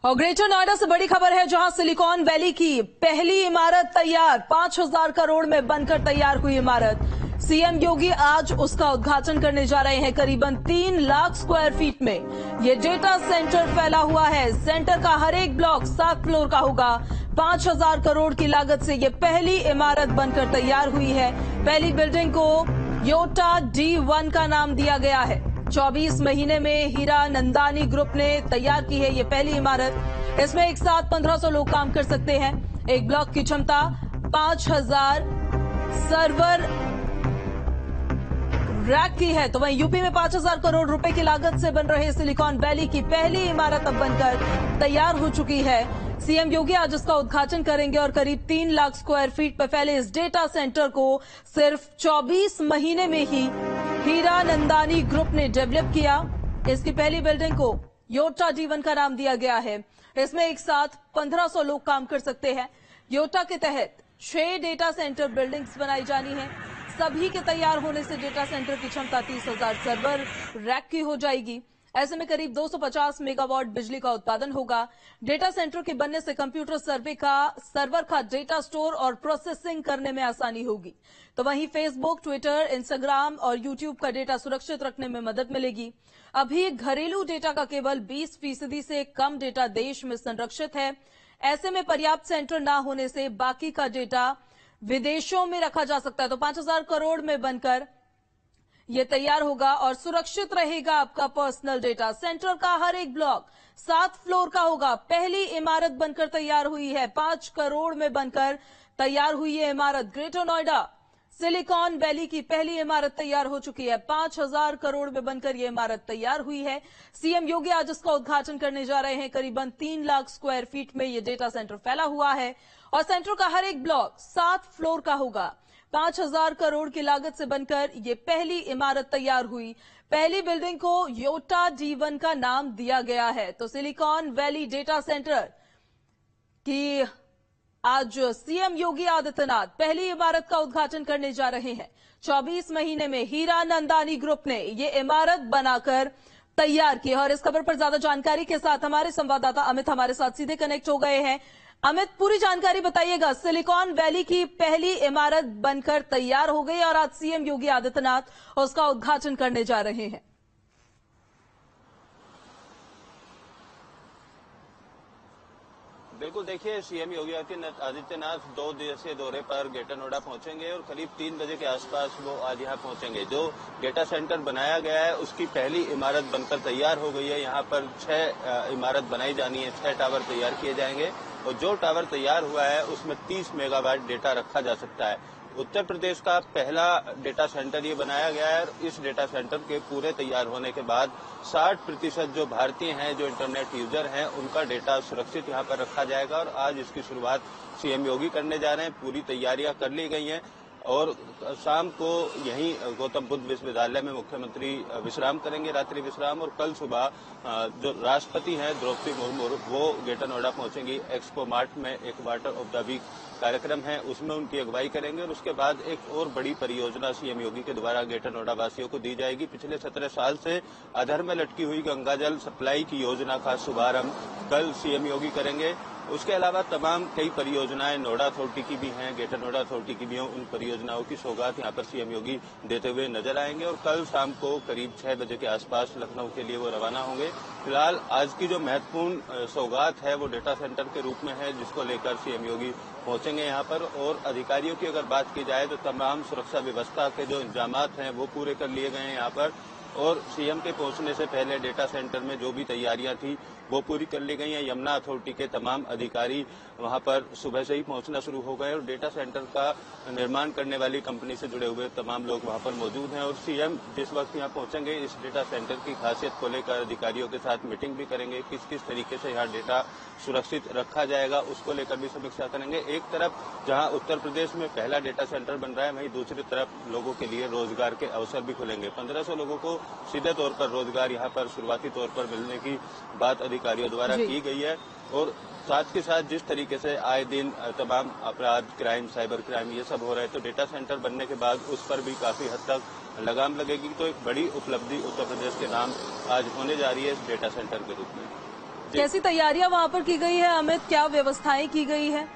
और ग्रेटर नोएडा से बड़ी खबर है, जहां सिलिकॉन वैली की पहली इमारत तैयार। 5,000 करोड़ में बनकर तैयार हुई इमारत। सीएम योगी आज उसका उद्घाटन करने जा रहे हैं। करीबन 3 लाख स्क्वायर फीट में ये डेटा सेंटर फैला हुआ है। सेंटर का हर एक ब्लॉक 7 फ्लोर का होगा। 5,000 करोड़ की लागत से ये पहली इमारत बनकर तैयार हुई है। पहली बिल्डिंग को योटा D1 का नाम दिया गया है। 24 महीने में हीरा नंदानी ग्रुप ने तैयार की है ये पहली इमारत। इसमें एक साथ 1500 लोग काम कर सकते हैं। एक ब्लॉक की क्षमता 5,000 सर्वर रैक की है। तो वहीं यूपी में 5,000 करोड़ रुपए की लागत से बन रहे सिलिकॉन वैली की पहली इमारत अब बनकर तैयार हो चुकी है। सीएम योगी आज इसका उद्घाटन करेंगे और करीब 3 लाख स्क्वायर फीट पर फैले इस डेटा सेंटर को सिर्फ 24 महीने में ही हीरा नंदानी ग्रुप ने डेवलप किया। इसकी पहली बिल्डिंग को योटा D1 का नाम दिया गया है। इसमें एक साथ 1500 लोग काम कर सकते हैं। योटा के तहत 6 डेटा सेंटर बिल्डिंग्स बनाई जानी है। सभी के तैयार होने से डेटा सेंटर की क्षमता 30,000 सर्वर रैक की हो जाएगी। ऐसे में करीब 250 मेगावाट बिजली का उत्पादन होगा। डेटा सेंटर के बनने से कंप्यूटर सर्वर का डेटा स्टोर और प्रोसेसिंग करने में आसानी होगी। तो वहीं फेसबुक, ट्विटर, इंस्टाग्राम और यूट्यूब का डेटा सुरक्षित रखने में मदद मिलेगी। अभी घरेलू डेटा का केवल 20% से कम डेटा देश में संरक्षित है। ऐसे में पर्याप्त सेंटर न होने से बाकी का डेटा विदेशों में रखा जा सकता है। तो 5,000 करोड़ में बनकर ये तैयार होगा और सुरक्षित रहेगा आपका पर्सनल डेटा। सेंटर का हर एक ब्लॉक 7 फ्लोर का होगा। पहली इमारत बनकर तैयार हुई है। 5 करोड़ में बनकर तैयार हुई है इमारत। ग्रेटर नोएडा सिलिकॉन वैली की पहली इमारत तैयार हो चुकी है। 5,000 करोड़ में बनकर यह इमारत तैयार हुई है। सीएम योगी आज इसका उद्घाटन करने जा रहे हैं। करीबन 3 लाख स्क्वायर फीट में यह डेटा सेंटर फैला हुआ है और सेंटर का हर एक ब्लॉक 7 फ्लोर का होगा। 5,000 करोड़ की लागत से बनकर ये पहली इमारत तैयार हुई। पहली बिल्डिंग को योटा D1 का नाम दिया गया है। तो सिलिकॉन वैली डेटा सेंटर की आज सीएम योगी आदित्यनाथ पहली इमारत का उद्घाटन करने जा रहे हैं। 24 महीने में हीरा नंदानी ग्रुप ने ये इमारत बनाकर तैयार की है। और इस खबर पर ज्यादा जानकारी के साथ हमारे संवाददाता अमित हमारे साथ सीधे कनेक्ट हो गए हैं। अमित, पूरी जानकारी बताइएगा। सिलिकॉन वैली की पहली इमारत बनकर तैयार हो गई और आज सीएम योगी आदित्यनाथ उसका उद्घाटन करने जा रहे हैं। बिल्कुल, देखिए, सीएम योगी आदित्यनाथ 2 दिवसीय दौरे पर ग्रेटर नोएडा पहुंचेंगे और करीब 3 बजे के आसपास वो आज यहां पहुंचेंगे। जो डेटा सेंटर बनाया गया है उसकी पहली इमारत बनकर तैयार हो गई है। यहां पर 6 इमारत बनाई जानी है, 6 टावर तैयार किए जाएंगे और जो टावर तैयार हुआ है उसमें 30 मेगावाट डेटा रखा जा सकता है। उत्तर प्रदेश का पहला डेटा सेंटर ये बनाया गया है। इस डेटा सेंटर के पूरे तैयार होने के बाद 60% जो भारतीय हैं, जो इंटरनेट यूजर हैं, उनका डेटा सुरक्षित यहाँ पर रखा जाएगा और आज इसकी शुरुआत सीएम योगी करने जा रहे हैं। पूरी तैयारियां कर ली गई हैं और शाम को यहीं गौतम बुद्ध विश्वविद्यालय में मुख्यमंत्री विश्राम करेंगे, रात्रि विश्राम। और कल सुबह जो राष्ट्रपति हैं द्रौपदी मुर्मू, वो ग्रेटर नोएडा पहुंचेंगी। एक्सपो मार्ट में एक वाटर ऑफ द वीक कार्यक्रम है, उसमें उनकी अगुवाई करेंगे और उसके बाद एक और बड़ी परियोजना सीएम योगी के द्वारा ग्रेटर नोएडा वासियों को दी जाएगी। पिछले 17 साल से अधर में लटकी हुई गंगाजल सप्लाई की योजना का शुभारंभ कल सीएम योगी करेंगे। उसके अलावा तमाम कई परियोजनाएं नोएडा अथॉरिटी की भी हैं, ग्रेटर नोएडा अथॉरिटी की भी हैं। उन परियोजनाओं की सौगात यहां पर सीएम योगी देते हुए नजर आएंगे और कल शाम को करीब 6 बजे के आसपास लखनऊ के लिए वो रवाना होंगे। फिलहाल आज की जो महत्वपूर्ण सौगात है वो डेटा सेंटर के रूप में है, जिसको लेकर सीएम योगी पहुंचेंगे यहाँ पर। और अधिकारियों की अगर बात की जाए तो तमाम सुरक्षा व्यवस्था के जो इंतजामात हैं वो पूरे कर लिए गए हैं यहाँ पर। और सीएम के पहुंचने से पहले डेटा सेंटर में जो भी तैयारियां थी वो पूरी कर ली गई हैं। यमुना अथॉरिटी के तमाम अधिकारी वहां पर सुबह से ही पहुंचना शुरू हो गए और डेटा सेंटर का निर्माण करने वाली कंपनी से जुड़े हुए तमाम लोग वहां पर मौजूद हैं। और सीएम जिस वक्त यहां पहुंचेंगे इस डेटा सेंटर की खासियत को लेकर अधिकारियों के साथ मीटिंग भी करेंगे। किस किस तरीके से यहाँ डेटा सुरक्षित रखा जाएगा उसको लेकर भी समीक्षा करेंगे। एक तरफ जहां उत्तर प्रदेश में पहला डेटा सेंटर बन रहा है, वहीं दूसरी तरफ लोगों के लिए रोजगार के अवसर भी खुलेंगे। 1500 लोगों को सीधे तौर पर रोजगार यहाँ पर शुरुआती तौर पर मिलने की बात अधिकारियों द्वारा की गई है। और साथ के साथ जिस तरीके से आए दिन तमाम अपराध, क्राइम, साइबर क्राइम ये सब हो रहे हैं, तो डेटा सेंटर बनने के बाद उस पर भी काफी हद तक लगाम लगेगी। तो एक बड़ी उपलब्धि उत्तर प्रदेश के नाम आज होने जा रही है इस डेटा सेंटर के रूप में। कैसी तैयारियां वहां पर की गई है अमित, क्या व्यवस्थाएं की गई है?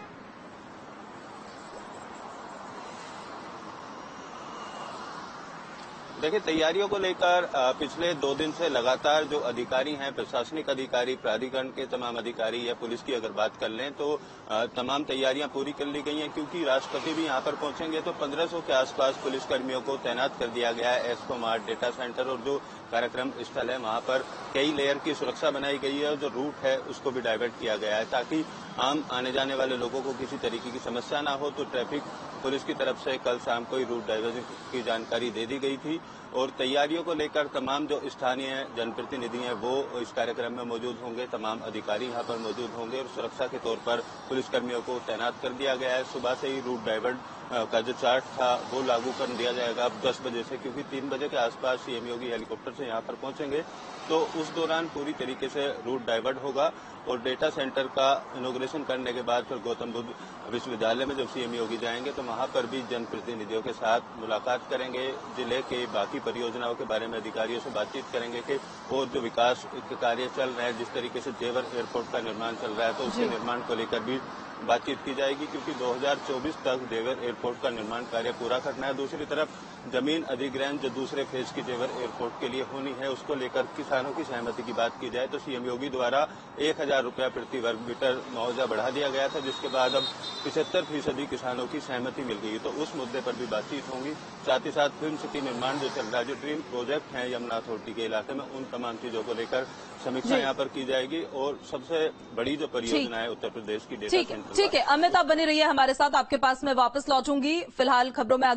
देखिए, तैयारियों को लेकर पिछले 2 दिन से लगातार जो अधिकारी हैं, प्रशासनिक अधिकारी, प्राधिकरण के तमाम अधिकारी या पुलिस की अगर बात कर लें तो तमाम तैयारियां पूरी कर ली गई हैं, क्योंकि राष्ट्रपति भी यहां पर पहुंचेंगे तो 1500 के आसपास पुलिसकर्मियों को तैनात कर दिया गया है। एस्को मार्ट, डेटा सेंटर और जो कार्यक्रम स्थल है वहां पर कई लेयर की सुरक्षा बनाई गई है और जो रूट है उसको भी डाइवर्ट किया गया है, ताकि आम आने जाने वाले लोगों को किसी तरीके की समस्या ना हो। तो ट्रैफिक पुलिस की तरफ से कल शाम को ही रूट डाइवर्जन की जानकारी दे दी गई थी और तैयारियों को लेकर तमाम जो स्थानीय जनप्रतिनिधि हैं वो इस कार्यक्रम में मौजूद होंगे, तमाम अधिकारी यहां पर मौजूद होंगे और सुरक्षा के तौर पर पुलिसकर्मियों को तैनात कर दिया गया है। सुबह से ही रूट डाइवर्ट का जो चार्ट था वो लागू कर दिया जाएगा अब 10 बजे से, क्योंकि 3 बजे के आसपास सीएम योगी हेलीकॉप्टर से यहां पर पहुंचेंगे तो उस दौरान पूरी तरीके से रूट डाइवर्ट होगा और डेटा सेंटर का इनॉग्रेशन करने के बाद फिर गौतम बुद्ध विश्वविद्यालय में जब सीएम योगी जाएंगे तो वहां पर भी जनप्रतिनिधियों के साथ मुलाकात करेंगे, जिले के बाकी परियोजनाओं के बारे में अधिकारियों से बातचीत करेंगे कि और जो विकास के कार्य चल रहे हैं, जिस तरीके से जेवर एयरपोर्ट का निर्माण चल रहा है तो उसके निर्माण को लेकर भी बातचीत की जाएगी, क्योंकि 2024 तक जेवर एयरपोर्ट का निर्माण कार्य पूरा करना है। दूसरी तरफ जमीन अधिग्रहण जो दूसरे फेज की जेवर एयरपोर्ट के लिए होनी है उसको लेकर किसानों की सहमति की बात की जाए तो सीएम योगी द्वारा 1000 रुपया प्रति वर्ग मीटर मुआवजा बढ़ा दिया गया था, जिसके बाद अब 75% किसानों की सहमति मिल गई, तो उस मुद्दे पर भी बातचीत होंगी। साथ ही साथ फिल्म सिटी निर्माण जो चल रहा है, जो ड्रीम प्रोजेक्ट है यमुना अथॉरिटी के इलाके में, उन तमाम चीजों को लेकर समीक्षा यहाँ पर की जाएगी और सबसे बड़ी जो परियोजना है उत्तर प्रदेश की डेटा सेंटर। ठीक है अमित, आप बने रहिए हमारे साथ, आपके पास मैं वापस लौटूंगी। फिलहाल खबरों में आगे